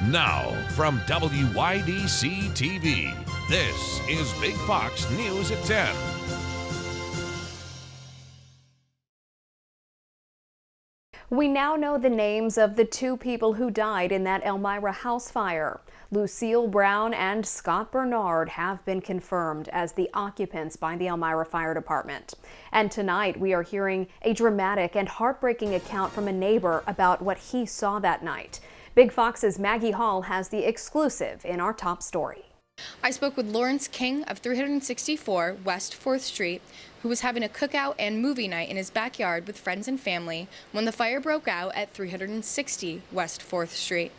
Now, from WYDC TV, this is Big Fox News at 10. We now know the names of the two people who died in that Elmira house fire. Lucille Brown and Scott Bernard have been confirmed as the occupants by the Elmira Fire Department. And tonight we are hearing a dramatic and heartbreaking account from a neighbor about what he saw that night. Big Fox's Maggie Hall has the exclusive in our top story. I spoke with Lawrence King of 364 West 4th Street, who was having a cookout and movie night in his backyard with friends and family when the fire broke out at 360 West 4th Street.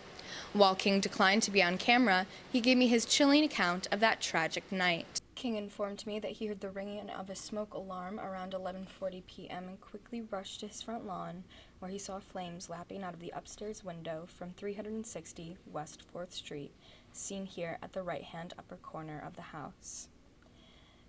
While King declined to be on camera, he gave me his chilling account of that tragic night. King informed me that he heard the ringing of a smoke alarm around 11:40 p.m. and quickly rushed to his front lawn, where he saw flames lapping out of the upstairs window from 360 West 4th Street, seen here at the right-hand upper corner of the house.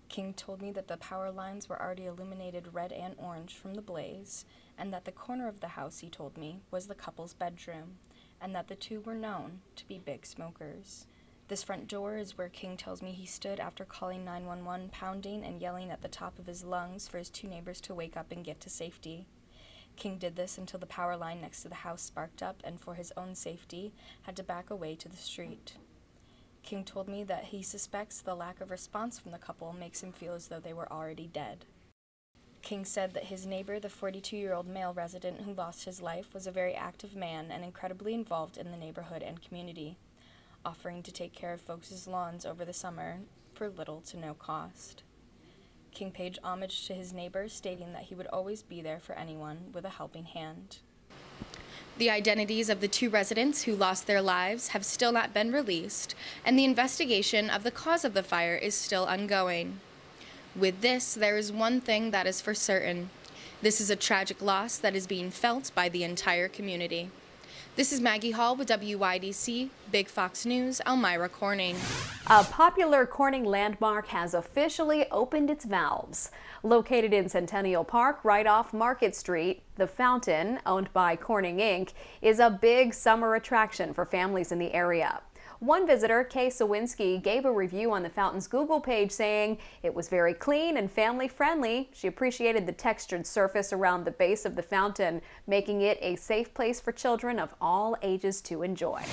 King told me that the power lines were already illuminated red and orange from the blaze, and that the corner of the house, he told me, was the couple's bedroom, and that the two were known to be big smokers. This front door is where King tells me he stood after calling 911, pounding and yelling at the top of his lungs for his two neighbors to wake up and get to safety. King did this until the power line next to the house sparked up and, for his own safety, had to back away to the street. King told me that he suspects the lack of response from the couple makes him feel as though they were already dead. King said that his neighbor, the 42-year-old male resident who lost his life, was a very active man and incredibly involved in the neighborhood and community, offering to take care of folks' lawns over the summer for little to no cost. King paid homage to his neighbor, stating that he would always be there for anyone with a helping hand. The identities of the two residents who lost their lives have still not been released, and the investigation of the cause of the fire is still ongoing. With this, there is one thing that is for certain. This is a tragic loss that is being felt by the entire community. This is Maggie Hall with WYDC, Big Fox News, Elmira Corning. A popular Corning landmark has officially opened its valves. Located in Centennial Park, right off Market Street, the fountain, owned by Corning Inc., is a big summer attraction for families in the area. One visitor, Kay Sawinski, gave a review on the fountain's Google page saying it was very clean and family-friendly. She appreciated the textured surface around the base of the fountain, making it a safe place for children of all ages to enjoy.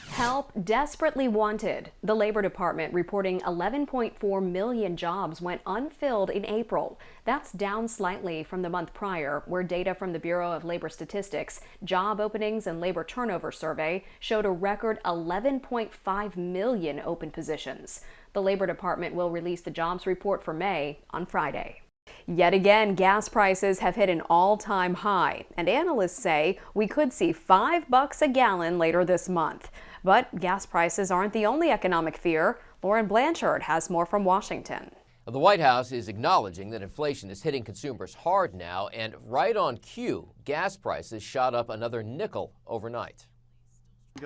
Help desperately wanted. The Labor Department reporting 11.4 million jobs went unfilled in April. That's down slightly from the month prior, where data from the Bureau of Labor Statistics Job Openings and Labor Turnover Survey showed a record 11.5 million open positions. The Labor Department will release the jobs report for May on Friday. Yet again, gas prices have hit an all-time high, and analysts say we could see $5 a gallon later this month. But gas prices aren't the only economic fear. Lauren Blanchard has more from Washington. The White House is acknowledging that inflation is hitting consumers hard now, and right on cue, gas prices shot up another nickel overnight.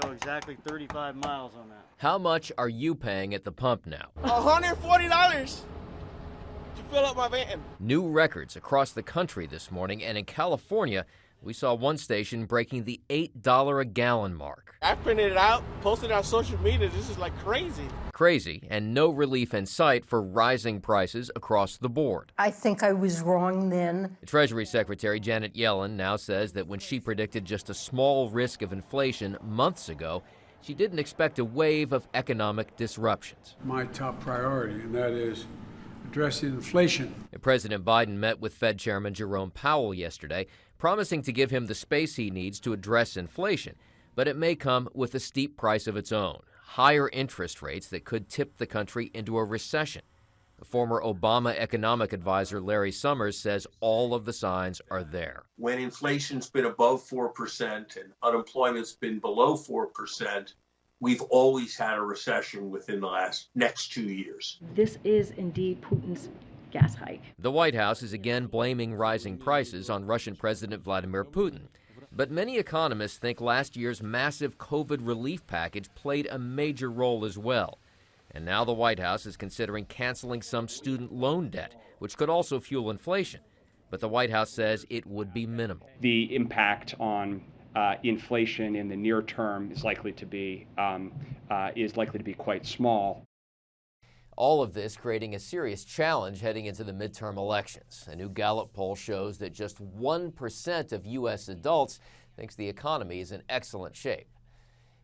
Go exactly 35 miles on that. How much are you paying at the pump now? $140 to fill up my van. New records across the country this morning, and in California, we saw one station breaking the $8 a gallon mark. I printed it out, posted it on social media. This is like crazy. Crazy, and no relief in sight for rising prices across the board. I think I was wrong then. The Treasury Secretary Janet Yellen now says that when she predicted just a small risk of inflation months ago, she didn't expect a wave of economic disruptions. My top priority, and that is addressing inflation. President Biden met with Fed Chairman Jerome Powell yesterday, promising to give him the space he needs to address inflation. But it may come with a steep price of its own, higher interest rates that could tip the country into a recession. The former Obama economic advisor Larry Summers says all of the signs are there. When inflation's been above 4% and unemployment's been below 4%, we've always had a recession within the next 2 years. This is indeed Putin's gas hike. The White House is again blaming rising prices on Russian President Vladimir Putin. But many economists think last year's massive COVID relief package played a major role as well. And now the White House is considering canceling some student loan debt, which could also fuel inflation. But the White House says it would be minimal. The impact on inflation in the near term is likely to be quite small. All of this creating a serious challenge heading into the midterm elections. A new Gallup poll shows that just 1% of U.S. adults thinks the economy is in excellent shape.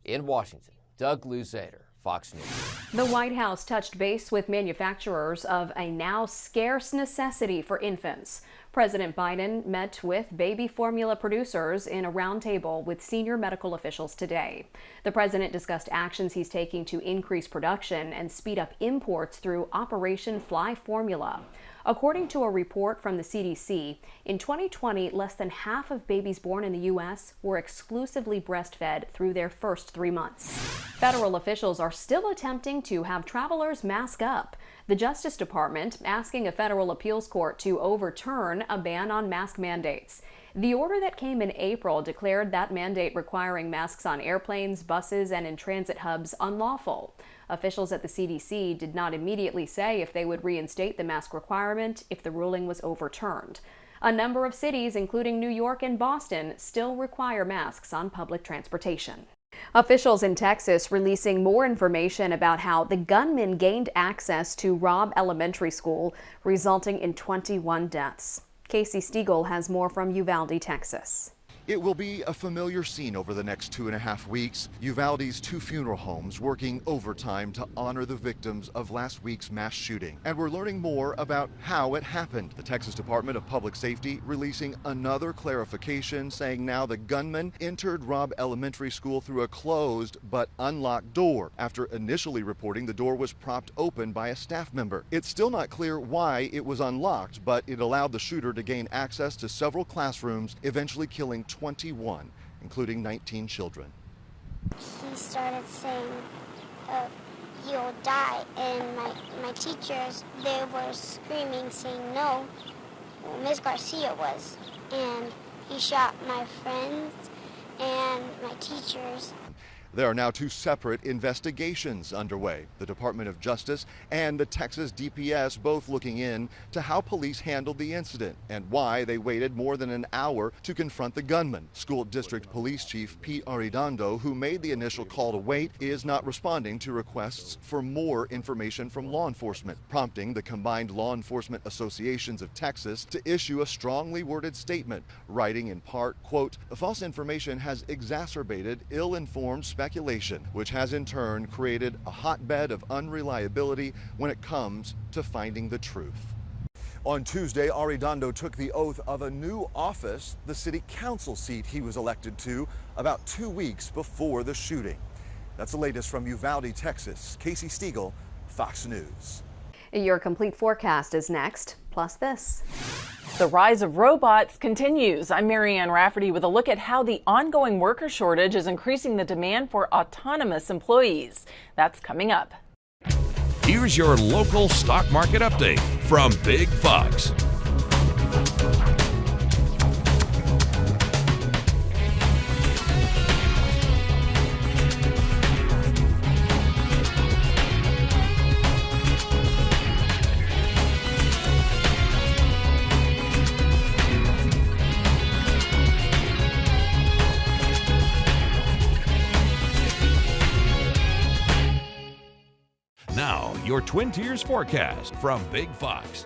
In Washington, Doug Luzader, Fox News. The White House touched base with manufacturers of a now scarce necessity for infants. President Biden met with baby formula producers in a roundtable with senior medical officials today. The president discussed actions he's taking to increase production and speed up imports through Operation Fly Formula. According to a report from the CDC, in 2020, less than half of babies born in the U.S. were exclusively breastfed through their first 3 months. Federal officials are still attempting to have travelers mask up. The Justice Department asking a federal appeals court to overturn a ban on mask mandates. The order that came in April declared that mandate requiring masks on airplanes, buses, and in transit hubs unlawful. Officials at the CDC did not immediately say if they would reinstate the mask requirement if the ruling was overturned. A number of cities, including New York and Boston, still require masks on public transportation. Officials in Texas releasing more information about how the gunman gained access to Robb Elementary School, resulting in 21 deaths. Casey Stiegel has more from Uvalde, Texas. It will be a familiar scene over the next 2.5 weeks. Uvalde's 2 funeral homes working overtime to honor the victims of last week's mass shooting. And we're learning more about how it happened. The Texas Department of Public Safety releasing another clarification saying now the gunman entered Robb Elementary School through a closed but unlocked door after initially reporting the door was propped open by a staff member. It's still not clear why it was unlocked, but it allowed the shooter to gain access to several classrooms, eventually killing 21, including 19 children. He started saying, you'll die, and my teachers, they were screaming, saying no. Well, Ms. Garcia was, and he shot my friends and my teachers. There are now 2 separate investigations underway. The Department of Justice and the Texas DPS both looking in to how police handled the incident and why they waited more than an hour to confront the gunman. School District Police Chief Pete Arredondo, who made the initial call to wait, is not responding to requests for more information from law enforcement, prompting the Combined Law Enforcement Associations of Texas to issue a strongly worded statement, writing in part, quote, "False information has exacerbated ill-informed speculation, which has in turn created a hotbed of unreliability when it comes to finding the truth." On Tuesday, Arredondo took the oath of a new office, the city council seat he was elected to about 2 weeks before the shooting. That's the latest from Uvalde, Texas. Casey Stiegel, Fox News. Your complete forecast is next, plus this. The rise of robots continues. I'm Marianne Rafferty with a look at how the ongoing worker shortage is increasing the demand for autonomous employees. That's coming up. Here's your local stock market update from Big Fox. Now, your Twin Tiers forecast from Big Fox.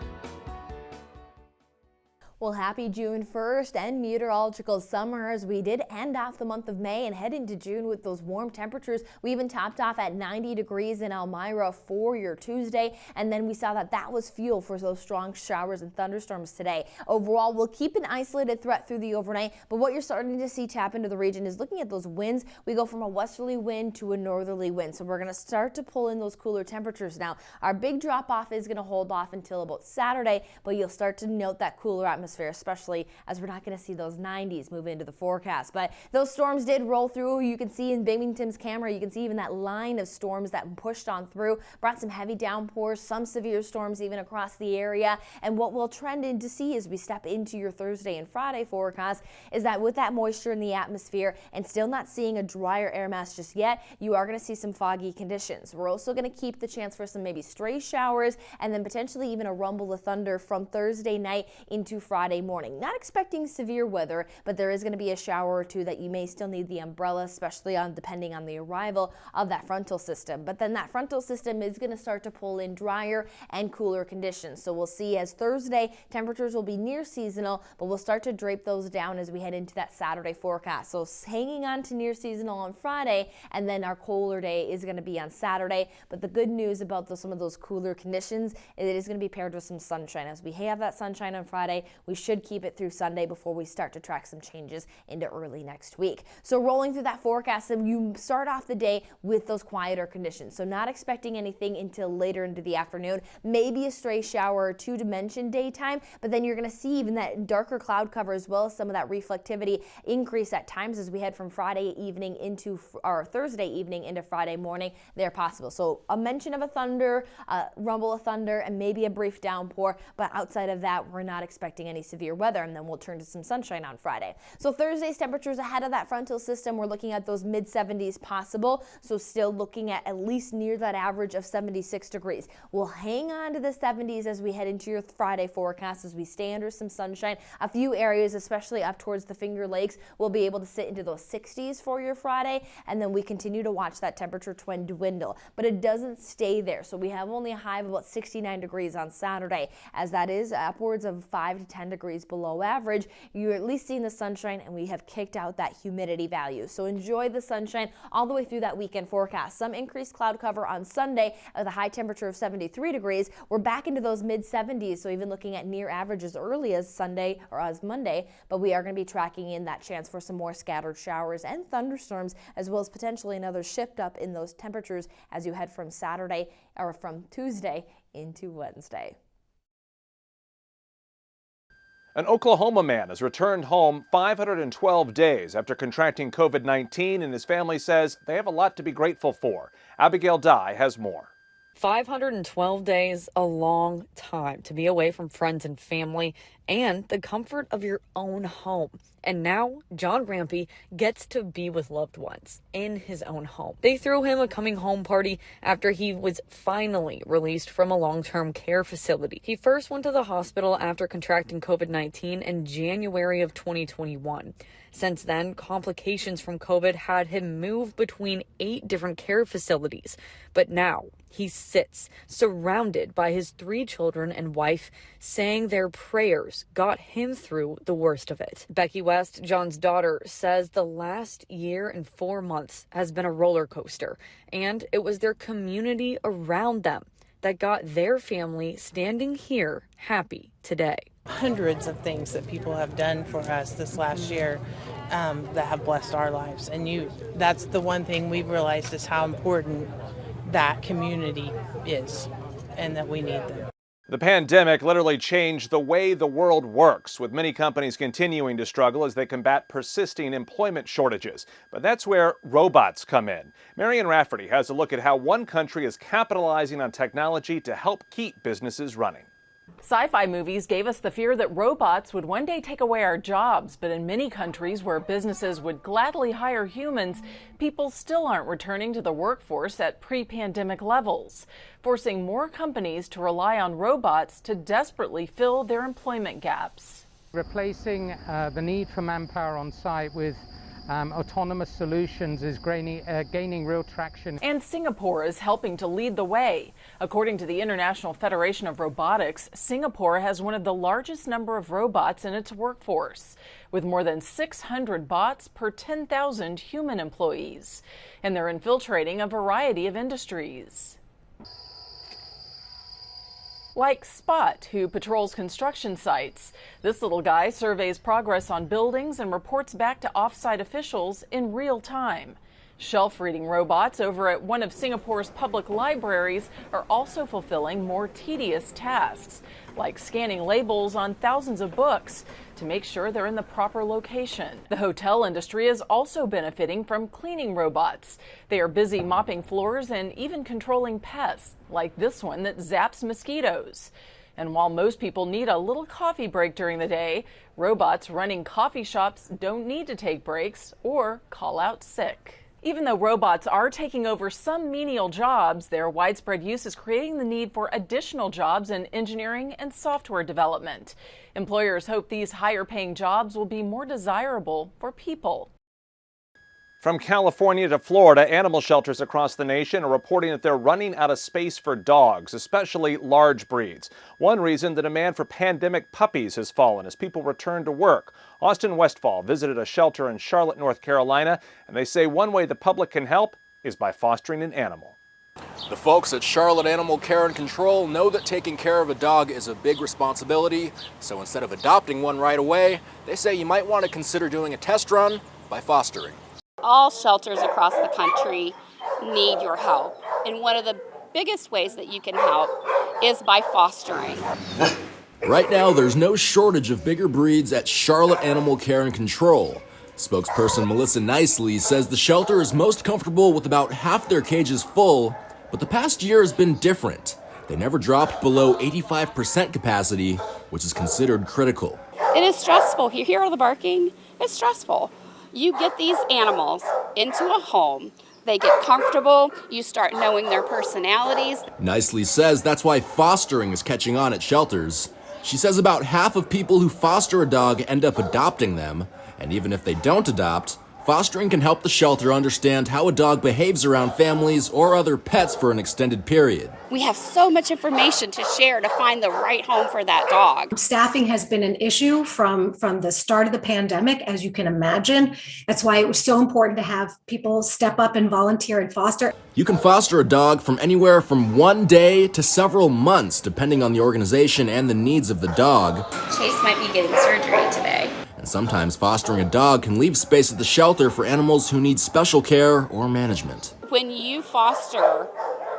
Well, happy June 1st and meteorological summer as we did end off the month of May and head into June with those warm temperatures. We even topped off at 90 degrees in Elmira for your Tuesday, and then we saw that was fuel for those strong showers and thunderstorms today. Overall, we'll keep an isolated threat through the overnight, but what you're starting to see tap into the region is looking at those winds. We go from a westerly wind to a northerly wind, so we're going to start to pull in those cooler temperatures now. Our big drop off is going to hold off until about Saturday, but you'll start to note that cooler atmosphere, especially as we're not going to see those 90s move into the forecast. But those storms did roll through. You can see in Binghamton's camera, you can see even that line of storms that pushed on through, brought some heavy downpours, some severe storms even across the area. And what we'll trend in to see as we step into your Thursday and Friday forecast is that with that moisture in the atmosphere and still not seeing a drier air mass just yet, you are going to see some foggy conditions. We're also going to keep the chance for some maybe stray showers and then potentially even a rumble of thunder from Thursday night into Friday Friday morning. Not expecting severe weather, but there is going to be a shower or two that you may still need the umbrella, especially depending on the arrival of that frontal system. But then that frontal system is going to start to pull in drier and cooler conditions. So we'll see as Thursday, temperatures will be near seasonal, but we'll start to drape those down as we head into that Saturday forecast. So hanging on to near seasonal on Friday, and then our colder day is going to be on Saturday. But the good news about some of those cooler conditions is it is going to be paired with some sunshine. As we have that sunshine on Friday, we should keep it through Sunday before we start to track some changes into early next week. So rolling through that forecast, you start off the day with those quieter conditions. So not expecting anything until later into the afternoon. Maybe a stray shower or two to mention daytime, but then you're going to see even that darker cloud cover as well as some of that reflectivity increase at times as we head from Friday evening into our Thursday evening into Friday morning. They're possible. So a mention of a thunder, rumble of thunder, and maybe a brief downpour, but outside of that, we're not expecting any severe weather, and then we'll turn to some sunshine on Friday. So Thursday's temperatures ahead of that frontal system, we're looking at those mid-70s possible, so still looking at least near that average of 76 degrees. We'll hang on to the 70s as we head into your Friday forecast as we stay under some sunshine. A few areas, especially up towards the Finger Lakes, will be able to sit into those 60s for your Friday, and then we continue to watch that temperature trend dwindle. But it doesn't stay there, so we have only a high of about 69 degrees on Saturday, as that is upwards of 5 to 10 degrees below average. You're at least seeing the sunshine, and we have kicked out that humidity value. So enjoy the sunshine all the way through that weekend forecast. Some increased cloud cover on Sunday with a high temperature of 73 degrees. We're back into those mid-70s, so even looking at near average as early as Sunday or as Monday, but we are going to be tracking in that chance for some more scattered showers and thunderstorms, as well as potentially another shift up in those temperatures as you head from Saturday or from Tuesday into Wednesday. An Oklahoma man has returned home 512 days after contracting COVID-19, and his family says they have a lot to be grateful for. Abigail Dye has more. 512 days, a long time to be away from friends and family and the comfort of your own home. And now John Rampy gets to be with loved ones in his own home. They threw him a coming home party after he was finally released from a long-term care facility. He first went to the hospital after contracting COVID-19 in January of 2021. Since then, complications from COVID had him move between 8 different care facilities. But now he sits surrounded by his 3 children and wife, saying their prayers got him through the worst of it. Becky West, John's daughter, says the last year and 4 months has been a roller coaster, and it was their community around them that got their family standing here happy today. Hundreds of things that people have done for us this last year that have blessed our lives. And that's the one thing we've realized is how important that community is and that we need them. The pandemic literally changed the way the world works, with many companies continuing to struggle as they combat persisting employment shortages. But that's where robots come in. Marian Rafferty has a look at how one country is capitalizing on technology to help keep businesses running. Sci-fi movies gave us the fear that robots would one day take away our jobs, but in many countries where businesses would gladly hire humans, people still aren't returning to the workforce at pre-pandemic levels, forcing more companies to rely on robots to desperately fill their employment gaps. Replacing the need for manpower on site with autonomous solutions is gaining real traction. And Singapore is helping to lead the way. According to the International Federation of Robotics, Singapore has one of the largest number of robots in its workforce, with more than 600 bots per 10,000 human employees. And they're infiltrating a variety of industries. Like Spot, who patrols construction sites. This little guy surveys progress on buildings and reports back to off-site officials in real time. Shelf-reading robots over at one of Singapore's public libraries are also fulfilling more tedious tasks, like scanning labels on thousands of books to make sure they're in the proper location. The hotel industry is also benefiting from cleaning robots. They are busy mopping floors and even controlling pests, like this one that zaps mosquitoes. And while most people need a little coffee break during the day, robots running coffee shops don't need to take breaks or call out sick. Even though robots are taking over some menial jobs, their widespread use is creating the need for additional jobs in engineering and software development. Employers hope these higher-paying jobs will be more desirable for people. From California to Florida, animal shelters across the nation are reporting that they're running out of space for dogs, especially large breeds. One reason, the demand for pandemic puppies has fallen as people return to work. Austin Westfall visited a shelter in Charlotte, North Carolina, and they say one way the public can help is by fostering an animal. The folks at Charlotte Animal Care and Control know that taking care of a dog is a big responsibility, so instead of adopting one right away, they say you might want to consider doing a test run by fostering. All shelters across the country need your help, and one of the biggest ways that you can help is by fostering. Right now, there's no shortage of bigger breeds at Charlotte Animal Care and Control. Spokesperson Melissa Nicely says the shelter is most comfortable with about half their cages full, but the past year has been different. They never dropped below 85% capacity, which is considered critical. It is stressful. You hear all the barking? It's stressful. You get these animals into a home, they get comfortable, you start knowing their personalities. Nicely says that's why fostering is catching on at shelters. She says about half of people who foster a dog end up adopting them, and even if they don't adopt, fostering can help the shelter understand how a dog behaves around families or other pets for an extended period. We have so much information to share to find the right home for that dog. Staffing has been an issue from the start of the pandemic, as you can imagine. That's why it was so important to have people step up and volunteer and foster. You can foster a dog from anywhere from 1 day to several months, depending on the organization and the needs of the dog. Chase might be getting surgery today. And sometimes fostering a dog can leave space at the shelter for animals who need special care or management. When you foster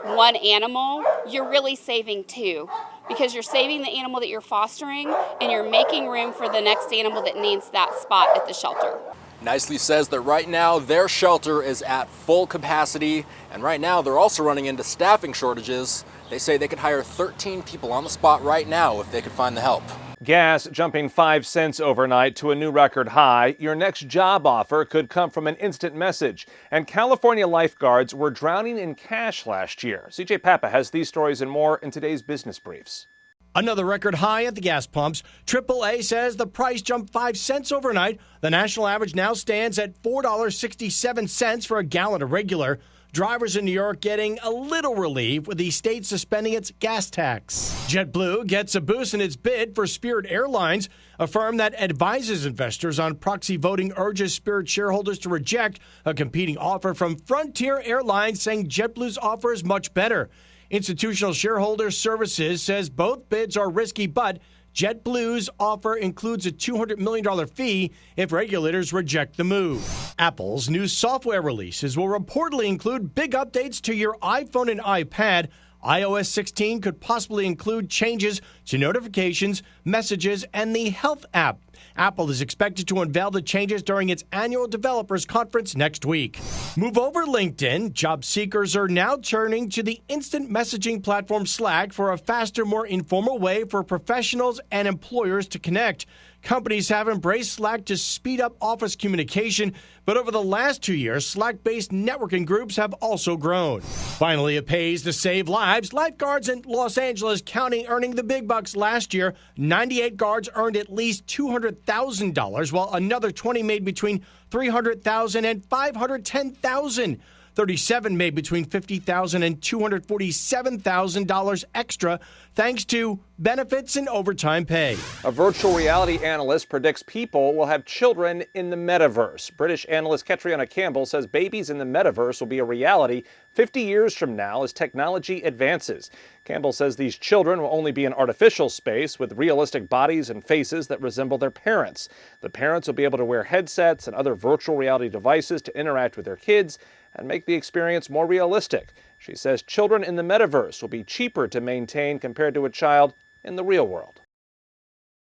one animal, you're really saving two, because you're saving the animal that you're fostering and you're making room for the next animal that needs that spot at the shelter. Nicely says that right now their shelter is at full capacity, and right now they're also running into staffing shortages. They say they could hire 13 people on the spot right now if they could find the help. Gas jumping 5 cents overnight to a new record high. Your next job offer could come from an instant message. And California lifeguards were drowning in cash last year. CJ Papa has these stories and more in today's Business Briefs. Another record high at the gas pumps. AAA says the price jumped 5 cents overnight. The national average now stands at $4.67 for a gallon of regular. Drivers in New York getting a little relief with the state suspending its gas tax. JetBlue gets a boost in its bid for Spirit Airlines. A firm that advises investors on proxy voting urges Spirit shareholders to reject a competing offer from Frontier Airlines, saying JetBlue's offer is much better. Institutional Shareholder Services says both bids are risky, but JetBlue's offer includes a $200 million fee if regulators reject the move. Apple's new software releases will reportedly include big updates to your iPhone and iPad. iOS 16 could possibly include changes to notifications, messages, and the Health app. Apple is expected to unveil the changes during its annual developers conference next week. Move over LinkedIn. Job seekers are now turning to the instant messaging platform Slack for a faster, more informal way for professionals and employers to connect. Companies have embraced Slack to speed up office communication, but over the last 2 years, Slack-based networking groups have also grown. Finally, it pays to save lives. Lifeguards in Los Angeles County earning the big bucks last year. 98 guards earned at least $200,000, while another 20 made between $300,000 and $510,000. 37 made between $50,000 and $247,000 extra, thanks to benefits and overtime pay. A virtual reality analyst predicts people will have children in the metaverse. British analyst Catriona Campbell says babies in the metaverse will be a reality 50 years from now as technology advances. Campbell says these children will only be in artificial space with realistic bodies and faces that resemble their parents. The parents will be able to wear headsets and other virtual reality devices to interact with their kids and make the experience more realistic. She says children in the metaverse will be cheaper to maintain compared to a child in the real world.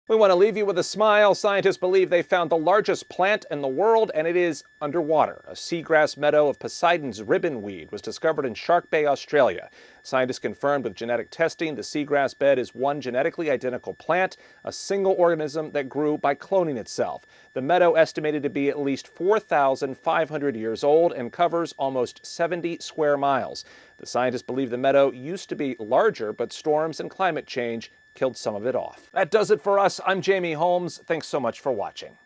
We want to leave you with a smile. Scientists believe they found the largest plant in the world, and it is underwater. A seagrass meadow of Poseidon's ribbonweed was discovered in Shark Bay, Australia. Scientists confirmed with genetic testing the seagrass bed is one genetically identical plant, a single organism that grew by cloning itself. The meadow, estimated to be at least 4,500 years old and covers almost 70 square miles. The scientists believe the meadow used to be larger, but storms and climate change killed some of it off. That does it for us. I'm Jamie Holmes. Thanks so much for watching.